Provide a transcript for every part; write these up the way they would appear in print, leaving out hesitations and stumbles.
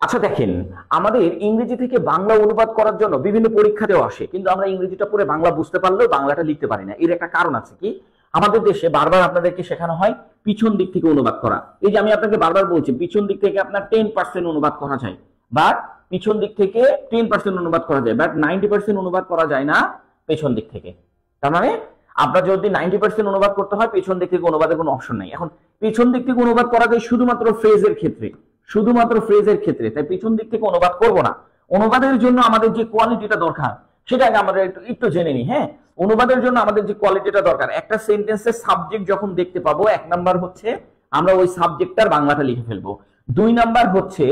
আচ্ছা দেখেন, আমাদের ইংরেজি থেকে বাংলা অনুবাদ করার জন্য বিভিন্ন পরীক্ষাতেও আসে, কিন্তু আমরা ইংরেজিটা পড়ে বাংলা বুঝতে পারলেও বাংলাটা লিখতে পারি না। এর একটা কারণ আছে কি, আমাদের দেশে বারবার আপনাদেরকে শেখানো হয় পিছন দিক থেকে অনুবাদ করা। এই যে আমি আপনাকে বারবার বলছি, পিছন দিক থেকে আপনার 10% অনুবাদ করা যায়, বা পিছন দিক থেকে 10% অনুবাদ করা যায়, বাট 90% অনুবাদ করা যায় না পেছন দিক থেকে। তার মানে আপনার যদি 90% অনুবাদ করতে হয়, পেছন দিক থেকে অনুবাদের কোনো অপশন নাই। এখন পেছন দিক থেকে অনুবাদ করা যায় শুধুমাত্র ফ্রেজের ক্ষেত্রে, শুধুমাত্র ফ্রেজের ক্ষেত্রে, তাই পিছন দিক থেকে অনুবাদ করব না। অনুবাদের জন্য আমাদের যে কোয়ালিটিটা দরকার সেটা আগে আমরা একটু জেনে নিই। হ্যাঁ, অনুবাদের জন্য আমাদের যে কোয়ালিটিটা দরকার, একটা সেন্টেন্সের সাবজেক্ট যখন দেখতে পাবো, এক নাম্বার হচ্ছে আমরা ওই সাবজেক্টটার বাংলাটা লিখে ফেলবো। দুই নাম্বার হচ্ছে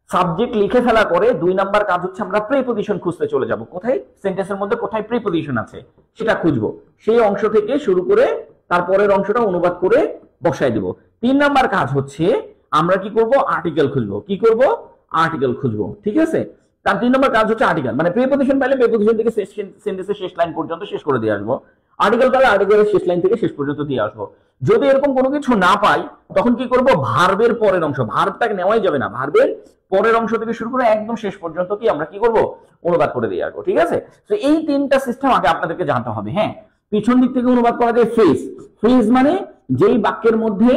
সাবজেক্ট লিখে ফেলার পরে দুই নাম্বার কাজ হচ্ছে আমরা প্রিপজিশন খুঁজতে চলে যাব। কোথায় সেন্টেন্সের মধ্যে কোথায় প্রিপজিশন আছে সেটা খুঁজবো, সেই অংশ থেকে শুরু করে তারপরের অংশটা অনুবাদ করে বসায় দিব। তিন নাম্বার কাজ হচ্ছে আমরা কি করব, আর্টিকেল খুঁজবো। কি করব, আর্টিকেল খুঁজবো। ঠিক আছে, তার তিন নম্বর কাজ হচ্ছে আর্টিকেল, মানে প্রিপজিশন পাইলে প্রিপজিশন থেকে সেন্টেন্সের শেষ লাইন পর্যন্ত শেষ করে দিয়ে আসবো। আর্টিকেল পাইলে আর্টিকেলের শেষ লাইন থেকে শেষ পর্যন্ত দিয়ে আসবো। যদি এরকম কোনো কিছু না পাই, তখন কি করব, ভার্বের পরের অংশ, ভার্বটাকে নেওয়াই যাবে না, ভার্বের পরের অংশ থেকে শুরু করে একদম শেষ পর্যন্ত কি আমরা কি করব, অনুবাদ করে দিয়ে আসবো। ঠিক আছে, তো এই তিনটা সিস্টেম আগে আপনাদেরকে জানতে হবে। হ্যাঁ, পিছন দিক থেকে অনুবাদ করা যায় ফ্রেজ। ফ্রেজ মানে যেই বাক্যের মধ্যে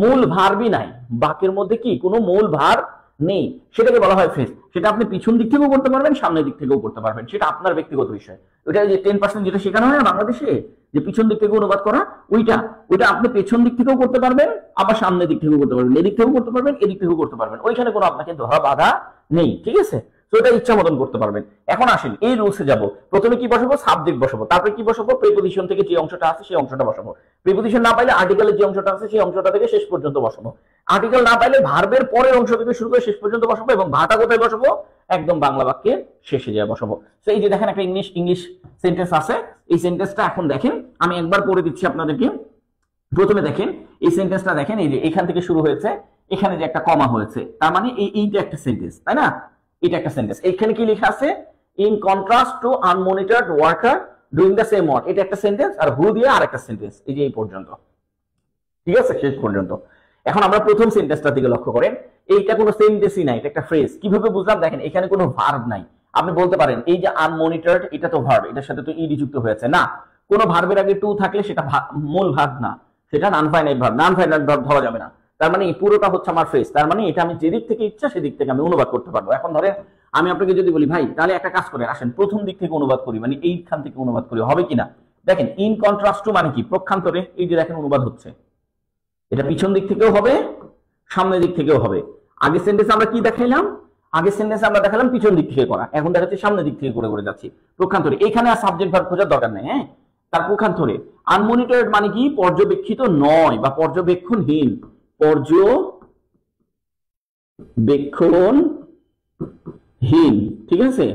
মূল ভার্বই নাই, বাক্যের মধ্যে কি কোনো মূল ভার্ব নেই, সেটাকে বলা হয় ফ্রেজ। সেটা আপনি পিছন দিক থেকেও করতে পারবেন, সামনের দিক থেকেও করতে পারবেন, সেটা আপনার ব্যক্তিগত বিষয়। ওইটা যে 10% যেটা শেখানো হয় না বাংলাদেশে, যে পিছন দিক থেকে অনুবাদ করা, ওইটা আপনি পেছন দিক থেকেও করতে পারবেন, আবার সামনের দিক থেকেও করতে পারবেন, এদিক থেকেও করতে পারবেন, এদিক থেকেও করতে পারবেন, ওইখানে কোনো আপনাকে ধরা বাধা নেই। ঠিক আছে, তো এটা ইচ্ছা মতন করতে পারবেন। এখন আসেন এই রুলসে যাব। প্রথমে কি বসাবো, সাবজেক্ট বসাবো, তারপরে কি বসাবো, প্রিপজিশন থেকে যে অংশটা আছে সেই অংশটা বসাবো। প্রিপজিশন না পাইলে আর্টিকেলের যে অংশটা আছে সেই অংশটা থেকে শেষ পর্যন্ত বসাবো। আর্টিকেল না পাইলে ভার্বের পরের অংশ থেকে শুরু করে শেষ পর্যন্ত বসাবো, এবং ভাটা কোথায় বসাবো, একদম বাংলা বাক্যের শেষে যায় বসাবো। তো এই যে দেখেন একটা ইংলিশ সেন্টেন্স আছে, এই সেন্টেন্সটা এখন দেখেন আমি একবার পড়ে দিচ্ছি আপনাদেরকে। প্রথমে দেখেন এই সেন্টেন্সটা দেখেন, এই যে এখান থেকে শুরু হয়েছে, এখানে যে একটা কমা হয়েছে, তার মানে এইটা একটা সেন্টেন্স, তাই না? এটা একটা সেন্টেন্স। এখানে কি লেখা আছে, in contrast to unmonitored worker doing the same work, এটা একটা সেন্টেন্স, আর হু দিয়ে আরেকটা সেন্টেন্স, এই যে এই পর্যন্ত। ঠিক আছে, শেষ পর্যন্ত। এখন আমরা প্রথম সেন্টেন্সটার দিকে লক্ষ্য করেন, এইটা কোনো সেন্টেন্সই নাই, এটা একটা ফ্রেজ। কিভাবে বুঝলাম, দেখেন এখানে কোনো ভার্ব নাই। আপনি বলতে পারেন এই যে আনমনিটরড, এটা তো ভার্ব, এটার সাথে তো ইডি যুক্ত হয়েছে না, কোনো ভার্বের আগে টু থাকলে সেটা মূল ভার্ব না, সেটা non finite verb, non finite verb ধরা যাবে না। তার মানে এই পুরোটা হচ্ছে আমার ফ্রেজ, তার মানে এটা আমি যেদিক থেকে ইচ্ছা সেদিক থেকে আমি অনুবাদ করতে পারবো। এখন ধরেন আমি আপনাকে যদি বলি, ভাই তাহলে একটা কাজ করে আসেন প্রথম দিক থেকে অনুবাদ করি, মানে এইখান থেকে অনুবাদ করি, হবে কিনা? দেখেন ইন কন্ট্রাস্ট টু মানে কি, প্রক্ষান্তরে, এই যে দেখেন অনুবাদ হচ্ছে, এটা পিছন দিক থেকেও হবে, সামনের দিক থেকেও হবে। আগের সেন্টেন্সে আমরা কি দেখাইলাম, আগের সেন্টেন্সে আমরা দেখালাম পিছন দিক থেকে করা, এখন দেখাচ্ছি সামনের দিক থেকে করে করে যাচ্ছি, প্রক্ষান্তরে। এখানে আর সাবজেক্ট ভার্ব খোঁজার দরকার নেই। হ্যাঁ, তার প্রক্ষান্তরে। আনমনিটরড মানে কি, পর্যবেক্ষিত নয় বা পর্যবেক্ষণহীন, পর্যবেক্ষণহীন। ঠিক আছে,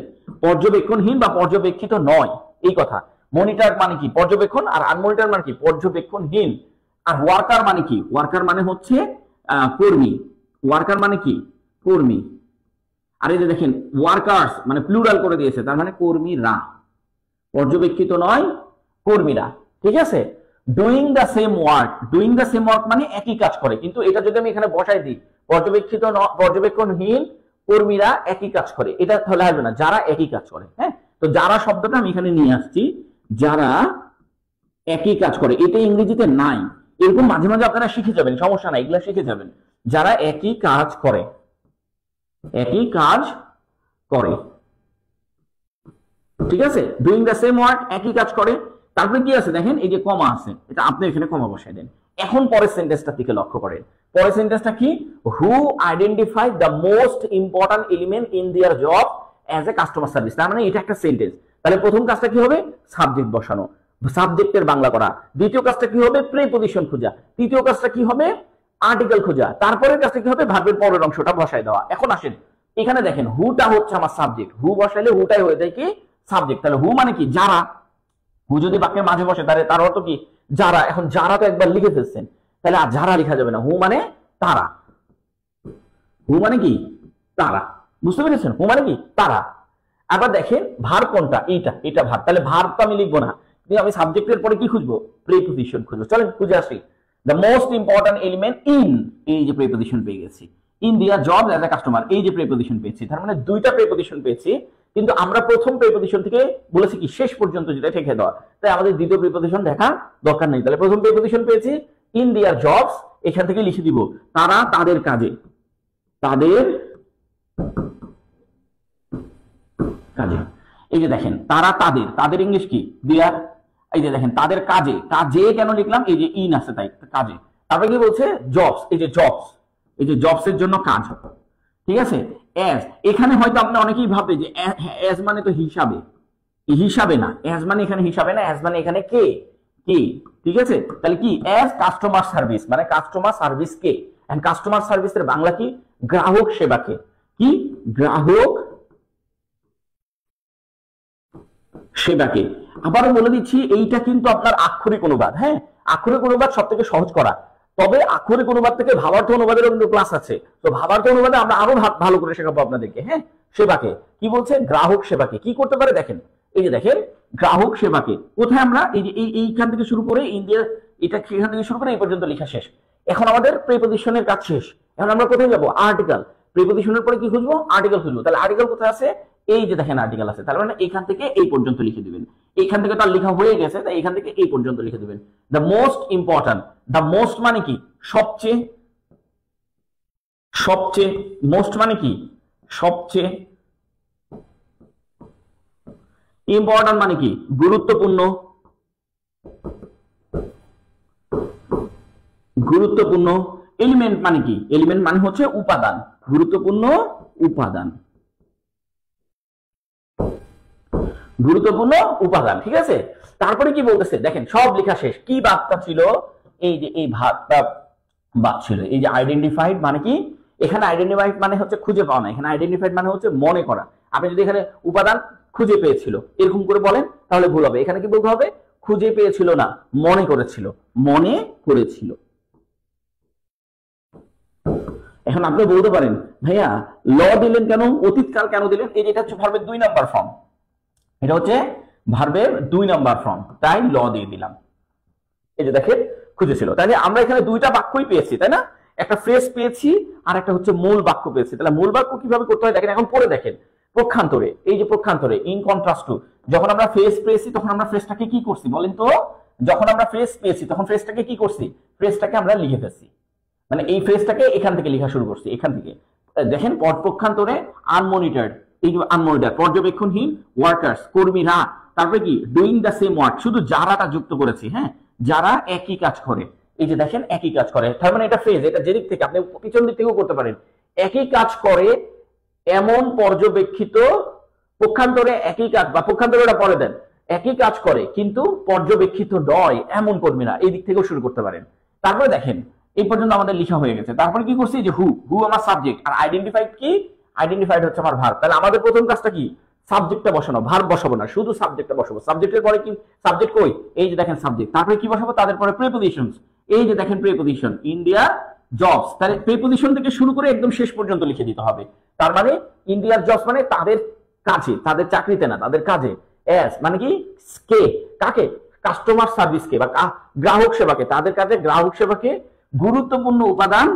পর্যবেক্ষণহীন বা পর্যবেক্ষিত নয়, এই কথা। মনিটর মানে কি, পর্যবেক্ষণ, আর আনমনিটর মানে কি, পর্যবেক্ষণহীন। আর ওয়ার্কার মানে কি, ওয়ার্কার মানে হচ্ছে কর্মী, ওয়ার্কার মানে কি, কর্মী। আর এই যে দেখেন ওয়ার্কার্স মানে প্লুরাল করে দিয়েছে, তার মানে কর্মীরা, পর্যবেক্ষিত নয়, কর্মীরা। ঠিক আছে, doing the same work, doing the same work মানে একই কাজ করে, কিন্তু এটা যদি আমি এখানে বসাই দিই পর্যবেক্ষিত পর্যবেক্ষণহীন কর্মীরা একই কাজ করে, এটা তাহলে আসবে না, যারা একই কাজ করে। হ্যাঁ, তো যারা শব্দটা আমি এখানে নিয়ে আসছি, যারা একই কাজ করে, এটা ইংরেজিতে নাই। এরকম মাঝে মাঝে আপনারা শিখে যাবেন, সমস্যা নাই, এগুলা শিখে যাবেন। যারা একই কাজ করে, একই কাজ করে। ঠিক আছে, ডুইং দ্য সেম ওয়ার্ক, একই কাজ করে। তারপরে কি আছে দেখেন, এই যে কমা আছে, এটা আপনি এখানে কমা বসাই দেন। এখন পরের সেন্টেন্সটার দিকে লক্ষ্য করেন। পরের সেন্টেন্সটা কি, who identify the most important element in their job as a customer service. তার মানে এটা একটা সেন্টেন্স। তাহলে প্রথম কাজটা কি হবে, সাবজেক্ট বসানো, সাবজেক্টের বাংলা করা। দ্বিতীয় কাজটা কি হবে, প্রিপজিশন খোঁজা। তৃতীয় কাজটা কি হবে, আর্টিকেল খোঁজা। তারপরের কাজটা কি হবে, ভার্বের পরের অংশটা বসায় দেওয়া। এখন আসেন এখানে দেখেন, হুটা হচ্ছে আমার সাবজেক্ট, হু বসাইলে হুটাই হয়ে যায় কি, সাবজেক্ট। তাহলে হু মানে কি, যারা। হু যদি বাক্যের মাঝে বসে তাহলে তার অর্থ কি, যারা। এখন যারা তো একবার লিখে ফেলছেন, তাহলে আর যারা লেখা যাবে না, হু মানে তারা। হু মানে কি, তারা। বুঝতে পেরেছেন, হু মানে কি, তারা। আবার দেখেন ভার্ব কোনটা, এটা ভার্ব, তাহলে ভার্ব তো আমি লিখবো না, কিন্তু আমি সাবজেক্টের পরে কি খুঁজবো, প্রিপজিশন খুঁজবো। চলেন খুঁজে আসি। The most important element in, এই যে প্রিপজিশন পেয়ে গেছি, India job as a customer, এই যে প্রিপোজিশন পেয়েছি, তার মানে দুইটা প্রিপোজিশন পেয়েছি, কিন্তু আমরা প্রথম প্রিপোজিশন থেকে বলেছি কি শেষ পর্যন্ত যেটা রেখে দেওয়া, তাই আমাদের দ্বিতীয় প্রিপোজিশন দেখা দরকার নেই। তাহলে প্রথম প্রিপোজিশন পেয়েছি ইন্ডিয়ার জবস, এখান থেকে লিখে দিব তারা তাদের কাজে, তাদের কাজে। এই যে দেখেন তারা তাদের, তাদের ইংলিশ কি দেয়ার, এই যে দেখেন তাদের কাজে, কাজে কেন লিখলাম, এই যে ইন আছে তাই কাজে। তারপরে কি বলছে জবস, এই যে জবস, এই যে জবস এর জন্য কাজ, ঠিক আছে। অ্যাজ, এখানে হয়তো আপনি অনেকেই ভাববে যে অ্যাজ মানে তো হিসাবে, হিসাবে না, অ্যাজ মানে এখানে হিসাবে না, অ্যাজ মানে এখানে কে, কে, ঠিক আছে। তাহলে কি অ্যাজ কাস্টমার সার্ভিস, মানে কাস্টমার সার্ভিস কে, এন্ড কাস্টমার সার্ভিসের বাংলা কি গ্রাহক সেবাকে, কি গ্রাহক সেবাকে। আবারও বলে দিচ্ছি এইটা কিন্তু আপনার আক্ষরিক অনুবাদ, হ্যাঁ আক্ষরিক অনুবাদ সব থেকে সহজ করা, তবে আক্ষরিক অনুবাদ থেকে ভাবার্থ অনুবাদেরও কিন্তু ক্লাস আছে, তো ভাবার্থ অনুবাদে আমরা আরো ভালো করে শেখাবো আপনাদেরকে। হ্যাঁ সেবাকে কি বলছে, গ্রাহক সেবাকে কি করতে পারে দেখেন, এই যে দেখেন গ্রাহক সেবাকে কোথায় আমরা এই যে এইখান থেকে শুরু করে ইন্ডিয়া, এটা সেখান থেকে শুরু করে এই পর্যন্ত লেখা শেষ। এখন আমাদের প্রিপোজিশনের কাজ শেষ, এখন আমরা কোথায় যাবো, আর্টিকেল। প্রিপোজিশনের পরে কি খুঁজবো, আর্টিকেল খুঁজবো। তাহলে আর্টিকেল কোথায় আছে, এই যে দেখেন আর্টিকেল আছে, তার মানে এখান থেকে এই পর্যন্ত লিখে দিবেন, এইখান থেকে তার লেখা হয়ে গেছে তাই এখান থেকে এই পর্যন্ত লিখে দিবেন। The most important, the most মানে কি সবচেয়ে, সবচেয়ে, মোস্ট মানে কি সবচেয়ে, ইম্পর্টেন্ট মানে কি গুরুত্বপূর্ণ, গুরুত্বপূর্ণ। এলিমেন্ট মানে কি, এলিমেন্ট মানে হচ্ছে উপাদান, গুরুত্বপূর্ণ উপাদান, গুরুত্বপূর্ণ উপাদান, ঠিক আছে। তারপরে কি বলতেছে দেখেন সব লেখা শেষ, কি বার্তা ছিল, এই যে এই ভাতটা বাদ ছিল, এই যে আইডেন্টিফাইড মানে কি, এখানে আইডেন্টিফাইড মানে হচ্ছে খুঁজে পাওয়া না, এখানে আইডেন্টিফাইড মানে হচ্ছে মনে করা। আপনি যদি এখানে উপাদান খুঁজে পেয়েছিল এরকম করে বলেন তাহলে ভুল হবে, এখানে কি বলতে হবে খুঁজে পেয়েছিল না, মনে করেছিল, মনে করেছিল। এখন আপনি বলতে পারেন ভাইয়া ল দিলেন কেন, অতীতকাল কেন দিলেন, এই যে এটা হচ্ছে ভার্বের 2 নাম্বার ফর্ম, এটা হচ্ছে ভার্বের 2 নাম্বার ফর্ম, তাই ল দিয়ে দিলাম। এই যে দেখেন খুঁজেছিল, তাহলে আমরা এখানে দুইটা বাক্যই পেয়েছি তাই না, একটা ফ্রেজ পেয়েছি আর একটা হচ্ছে মূল বাক্য পেয়েছি। তাহলে মূল বাক্য কিভাবে করতে হয় দেখেন, এখন পরে দেখেন পক্ষান্তরে, এই যে পক্ষান্তরে ইন কন্ট্রাস্ট টু, যখন আমরা ফ্রেজ পেয়েছি তখন আমরা ফ্রেজটাকে কি করছি বলেন তো, যখন আমরা ফ্রেজ পেয়েছি তখন ফ্রেজটাকে কি করছি, ফ্রেজটাকে আমরা লিখে ফেলছি, মানে এই ফ্রেজটাকে এখান থেকে লেখা শুরু করছি, এখান থেকে দেখেন পক্ষান্তরে আনমনিটর্ড, এই যে আনমনিটর পর্যবেক্ষণহীন, ওয়ার্কার্স কর্মীরা, তারপরে কি ডুইং দ্য সেম ওয়ার্ক, শুধু যারাটা যুক্ত করেছি, হ্যাঁ যারা একই কাজ করে, এই যে দেখেন একই কাজ করে, তার মানে এটা ফ্রেজ, এটা যেদিক থেকে আপনি পিছন দিক থেকেও করতে পারেন, একই কাজ করে এমন পর্যবেক্ষিত, পক্ষান্তরে একই কাজ, বা পক্ষান্তরে ওটা পরে দেন, একই কাজ করে কিন্তু পর্যবেক্ষিত নয় এমন কর্মীরা, এই দিক থেকেও শুরু করতে পারেন। তারপরে দেখেন এই পর্যন্ত আমাদের লেখা হয়ে গেছে, তারপরে কি করছি যে হু, হু আমার সাবজেক্ট, আর আইডেন্টিফাইড কি, আইডেন্টিফাইড হচ্ছে আমার ভার্ব। তাহলে আমাদের প্রথম কাজটা কি, সাবজেক্টটা বসানো, ভার্ব বসাবো না, শুধু সাবজেক্টটা বসাবো। সাবজেক্টের পরে কি, সাবজেক্ট কই, এই যে দেখেন সাবজেক্ট, তারপরে কি বসাবো, তাদের পরে প্রিপোজিশনস, এই যে দেখেন প্রিপোজিশন ইন্ডিয়া জবস, তাহলে প্রিপোজিশন থেকে শুরু করে একদম শেষ পর্যন্ত লিখে দিতে হবে। তার মানে ইন্ডিয়ার জবস মানে তাদের কাজে, তাদের চাকরিতে না, তাদের কাজে। এস মানে কি কে, কাকে, কাস্টমার সার্ভিসকে বা গ্রাহক সেবাকে, তাদের কাজে গ্রাহক সেবাকে গুরুত্বপূর্ণ উপাদান।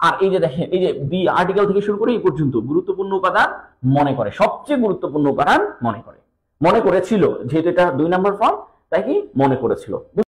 আর এই যে দেখেন এই যে বি আর্টিকেল থেকে শুরু করে এই পর্যন্ত গুরুত্বপূর্ণ উপাদান মনে করে, সবচেয়ে গুরুত্বপূর্ণ উপাদান মনে করে, মনে করেছিল, যেহেতু এটা 2 নাম্বার ফর্ম তাই কি মনে করেছিল।